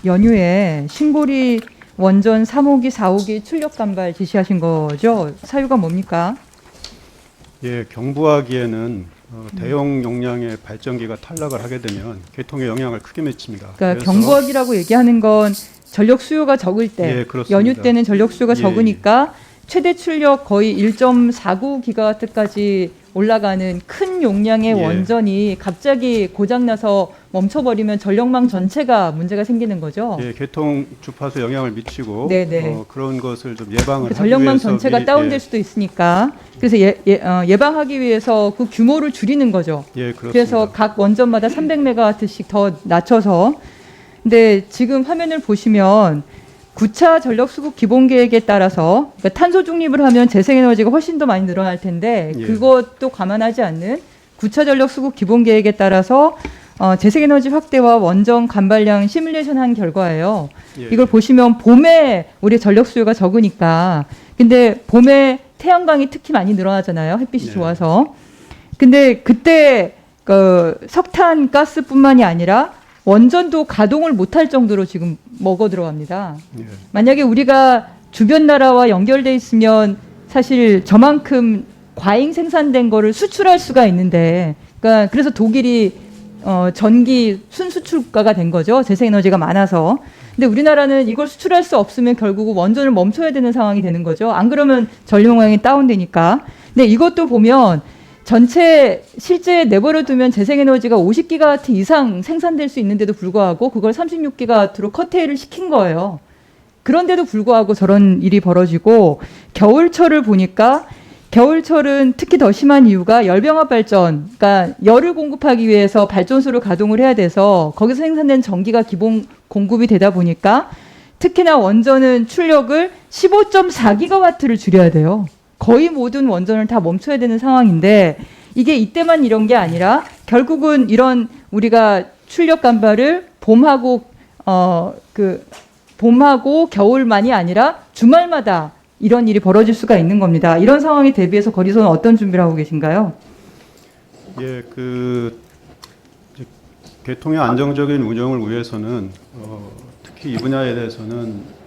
연휴에 신고리 원전 3호기, 4호기 출력 감발 지시하신 거죠? 사유가 뭡니까? 예, 경부하기에는 대형 용량의 발전기가 탈락을 하게 되면 개통에 영향을 크게 미칩니다. 그러니까 경부하기라고 얘기하는 건 전력 수요가 적을 때, 예, 그렇습니다. 연휴 때는 전력 수요가 예, 적으니까 최대 출력 거의 1.49 기가와트까지 올라가는 큰 용량의 예. 원전이 갑자기 고장나서 멈춰버리면 전력망 전체가 문제가 생기는 거죠. 예, 개통 주파수 영향을 미치고 네네. 그런 것을 좀 예방을 하기 전력망 위해서 전체가 미리, 다운될 수도 있으니까 그래서 예방하기 위해서 그 규모를 줄이는 거죠. 예, 그렇습니다. 그래서 각 원전마다 300메가와트씩 더 낮춰서. 근데 지금 화면을 보시면 9차 전력 수급 기본 계획에 따라서 그러니까 탄소 중립을 하면 재생에너지가 훨씬 더 많이 늘어날 텐데 예. 그것도 감안하지 않는 9차 전력 수급 기본 계획에 따라서 재생에너지 확대와 원전 간발량 시뮬레이션 한 결과예요. 예. 이걸 보시면 봄에 우리 전력 수요가 적으니까 근데 봄에 태양광이 특히 많이 늘어나잖아요. 햇빛이 네. 좋아서. 근데 그때 석탄 가스뿐만이 아니라 원전도 가동을 못할 정도로 지금 먹어 들어갑니다. 예. 만약에 우리가 주변 나라와 연결돼 있으면 사실 저만큼 과잉 생산된 거를 수출할 수가 있는데, 그러니까 그래서 독일이 전기 순수출가가 된 거죠. 재생에너지가 많아서. 근데 우리나라는 이걸 수출할 수 없으면 결국 원전을 멈춰야 되는 상황이 되는 거죠. 안 그러면 전력망이 다운되니까. 근데 이것도 보면 전체 실제 내버려 두면 재생에너지가 50기가와트 이상 생산될 수 있는데도 불구하고 그걸 36기가와트로 커테일을 시킨 거예요. 그런데도 불구하고 저런 일이 벌어지고 겨울철을 보니까 겨울철은 특히 더 심한 이유가 열병합 발전, 그러니까 열을 공급하기 위해서 발전소를 가동을 해야 돼서 거기서 생산된 전기가 기본 공급이 되다 보니까 특히나 원전은 출력을 15.4기가와트를 줄여야 돼요. 거의 모든 원전을 다 멈춰야 되는 상황인데 이게 이때만 이런 게 아니라 결국은 이런 우리가 출력 감발을 봄하고 겨울만이 아니라 주말마다 이런 일이 벌어질 수가 있는 겁니다. 이런 상황에 대비해서 거리소는 어떤 준비를 하고 계신가요? 예, 이제 개통의 안정적인 운영을 위해서는 특히 이 분야에 대해서는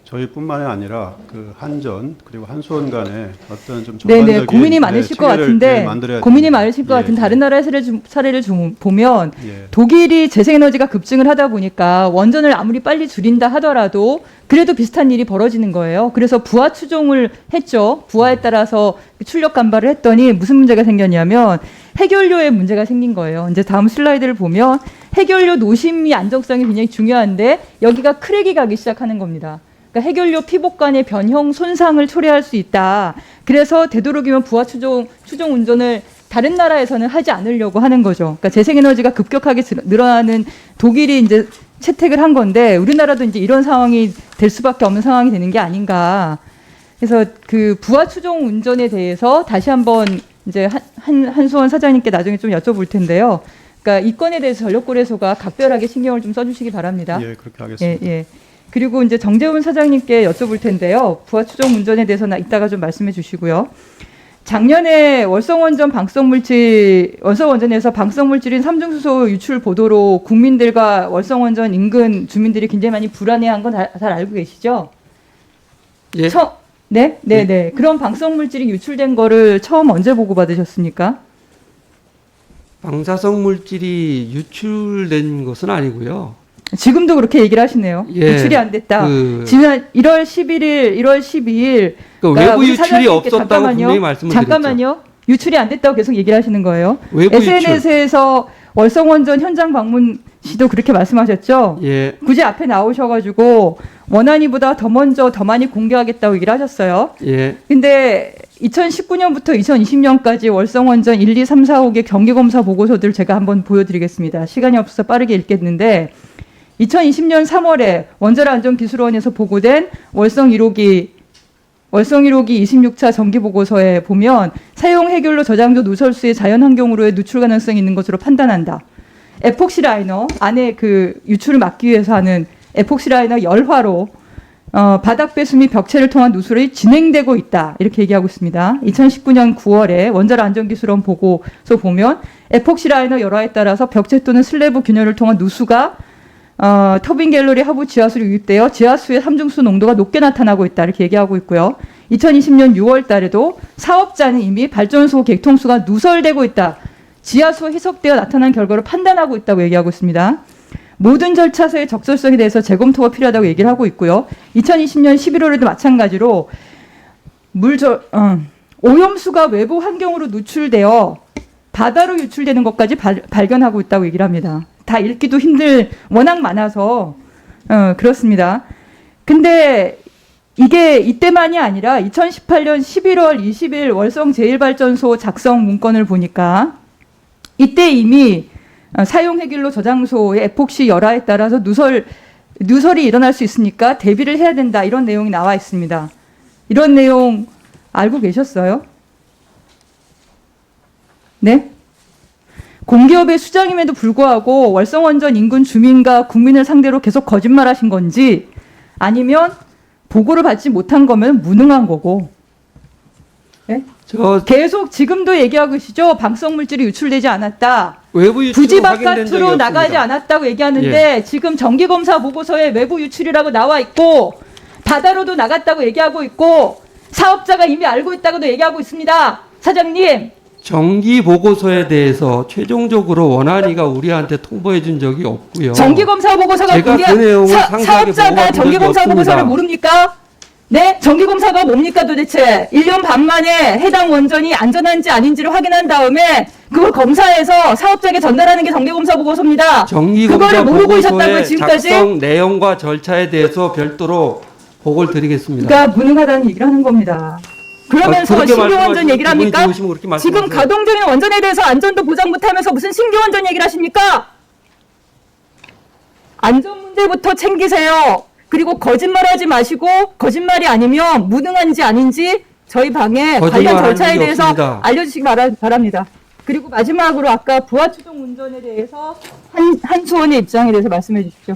저희뿐만이 아니라 그 한전 그리고 한수원 간의 어떤 좀 전반적인 고민이 많으실 것 같은데 고민이 많으실 것 같은 다른 나라의 사례를 보면 독일이 재생에너지가 급증을 하다 보니까 원전을 아무리 빨리 줄인다 하더라도 그래도 비슷한 일이 벌어지는 거예요. 그래서 부하 추종을 했죠. 부하에 따라서 출력 감발을 했더니 무슨 문제가 생겼냐면 해결료에 문제가 생긴 거예요. 이제 다음 슬라이드를 보면 해결료 노심이 안정성이 굉장히 중요한데 여기가 크랙이 가기 시작하는 겁니다. 그러니까 해결료 피복간의 변형 손상을 초래할 수 있다. 그래서 되도록이면 부하 추종 운전을 다른 나라에서는 하지 않으려고 하는 거죠. 그러니까 재생에너지가 급격하게 늘어나는 독일이 이제 채택을 한 건데 우리나라도 이제 이런 상황이 될 수밖에 없는 상황이 되는 게 아닌가. 그래서 그 부하 추종 운전에 대해서 다시 한번 이제 한수원 사장님께 나중에 좀 여쭤볼 텐데요. 그러니까 이 건에 대해서 전력거래소가 각별하게 신경을 좀 써주시기 바랍니다. 예, 그렇게 하겠습니다. 예. 그리고 이제 정재훈 사장님께 여쭤볼 텐데요. 부하 추종 운전에 대해서는 이따가 좀 말씀해 주시고요. 작년에 월성원전에서 방사성물질인 삼중수소 유출 보도로 국민들과 월성원전 인근 주민들이 굉장히 많이 불안해한 건 잘 알고 계시죠? 예. 네. 그런 방사성물질이 유출된 거를 처음 언제 보고받으셨습니까? 방사성 물질이 유출된 것은 아니고요. 지금도 그렇게 얘기를 하시네요. 예, 유출이 안 됐다. 지난 1월 11일, 1월 12일 외부 유출이 없었다고 분명히 말씀을 드렸죠. 잠깐만요. 유출이 안 됐다고 계속 얘기를 하시는 거예요. 외부 SNS에서 월성원전 현장 방문 시도 그렇게 말씀하셨죠? 예. 굳이 앞에 나오셔가지고 원안위보다 더 먼저 더 많이 공개하겠다고 얘기를 하셨어요. 예. 근데 2019년부터 2020년까지 월성원전 1, 2, 3, 4, 5개 경기검사 보고서들을 제가 한번 보여드리겠습니다. 시간이 없어서 빠르게 읽겠는데 2020년 3월에 원자력안전기술원에서 보고된 월성 1호기 26차 정기보고서에 보면 사용 해결로 저장조 누설수의 자연환경으로의 누출 가능성이 있는 것으로 판단한다. 에폭시 라이너 안에 그 유출을 막기 위해서 하는 에폭시 라이너 열화로 바닥 배수 및 벽체를 통한 누설이 진행되고 있다. 이렇게 얘기하고 있습니다. 2019년 9월에 원자력안전기술원 보고서 보면 에폭시 라이너 열화에 따라서 벽체 또는 슬래브 균열을 통한 누수가 터빈 갤러리 하부 지하수로 유입되어 지하수의 삼중수 농도가 높게 나타나고 있다 이렇게 얘기하고 있고요. 2020년 6월 달에도 사업자는 이미 발전소 개통수가 누설되고 있다. 지하수와 희석되어 나타난 결과를 판단하고 있다고 얘기하고 있습니다. 모든 절차서의 적절성에 대해서 재검토가 필요하다고 얘기를 하고 있고요. 2020년 11월에도 마찬가지로 오염수가 외부 환경으로 누출되어 바다로 유출되는 것까지 발견하고 있다고 얘기를 합니다. 다 읽기도 워낙 많아서 그렇습니다. 근데 이게 이때만이 아니라 2018년 11월 20일 월성 제1발전소 작성 문건을 보니까 이때 이미 사용 해길로 저장소의 에폭시 열화에 따라서 누설이 일어날 수 있으니까 대비를 해야 된다 이런 내용이 나와 있습니다. 이런 내용 알고 계셨어요? 네? 공기업의 수장임에도 불구하고 월성원전 인근 주민과 국민을 상대로 계속 거짓말하신 건지 아니면 보고를 받지 못한 거면 무능한 거고. 네? 계속 지금도 얘기하고 계시죠. 방사성 물질이 유출되지 않았다. 외부 유출 부지 확인된 적이 바깥으로 나가지 없습니다. 않았다고 얘기하는데 지금 정기검사 보고서에 외부 유출이라고 나와 있고 바다로도 나갔다고 얘기하고 있고 사업자가 이미 알고 있다고도 얘기하고 있습니다. 사장님. 정기 보고서에 대해서 최종적으로 원안위가 우리한테 통보해 준 적이 없고요. 정기검사 보고서가 제가 그 내용을 상세하게 사업자가 보고한 적이 정기검사 없습니다. 보고서를 모릅니까? 네? 정기검사가 뭡니까 도대체? 1년 반 만에 해당 원전이 안전한지 아닌지를 확인한 다음에 그걸 검사해서 사업자에게 전달하는 게 정기검사 보고서입니다. 정기검사 그거를 모르고 있었다고요, 보고서의 지금까지? 작성 내용과 절차에 대해서 별도로 보고를 드리겠습니다. 그러니까 무능하다는 얘기를 하는 겁니다. 그러면서 그렇게 신규 원전 말씀하시면 얘기를 기분이 합니까? 좋으시면 그렇게 지금 말씀하세요. 가동 중인 원전에 대해서 안전도 보장 못하면서 무슨 신규 원전 얘기를 하십니까? 안전 문제부터 챙기세요. 그리고 거짓말하지 마시고 거짓말이 아니면 무능한지 아닌지 저희 방에 관련 거짓말하는 절차에 적이 대해서 없습니다. 알려주시기 바랍니다. 그리고 마지막으로 아까 부하 추정 운전에 대해서 한수원의 입장에 대해서 말씀해 주십시오.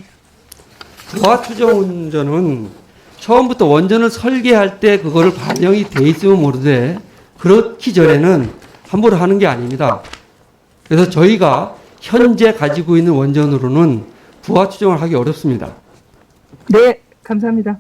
부하 추정 운전은 처음부터 원전을 설계할 때 그거를 반영이 돼 있으면 모르되 그렇기 전에는 함부로 하는 게 아닙니다. 그래서 저희가 현재 가지고 있는 원전으로는 부하 추정을 하기 어렵습니다. 네, 감사합니다.